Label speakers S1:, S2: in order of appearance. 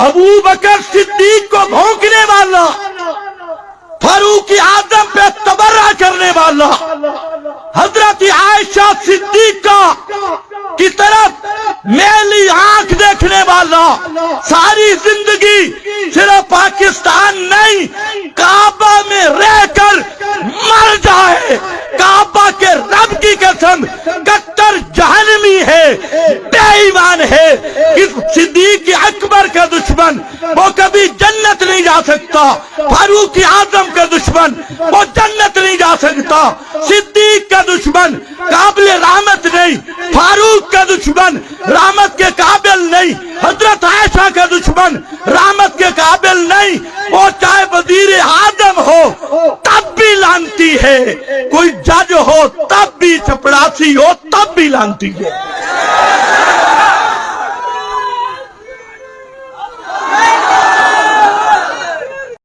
S1: ابو بکر صدیق کو بھونکنے والا، فاروق اعظم پہ تبرہ کرنے والا، حضرت عائشہ صدیقہ کی طرف میلی آنکھ دیکھنے والا، ساری زندگی صرف پاکستان نہیں کعبہ میں رہ کر مر جائے، کعبہ کے رب کی قسم کٹر جہنمی ہے، بے ایمان ہے، اس صدیق اکبر کا دشمن وہ کبھی جنت نہیں جا سکتا، فاروق اعظم کا دشمن وہ جنت نہیں جا سکتا، صدیق کا دشمن قابل رحمت نہیں، فاروق کا دشمن رحمت کے قابل نہیں، حضرت عائشہ کا دشمن رحمت کے قابل نہیں، وہ چاہے وزیر اعظم ہو تب بھی لانتی ہے، کوئی جج ہو تب بھی، چپڑاسی ہو تب بھی لانتی ہے۔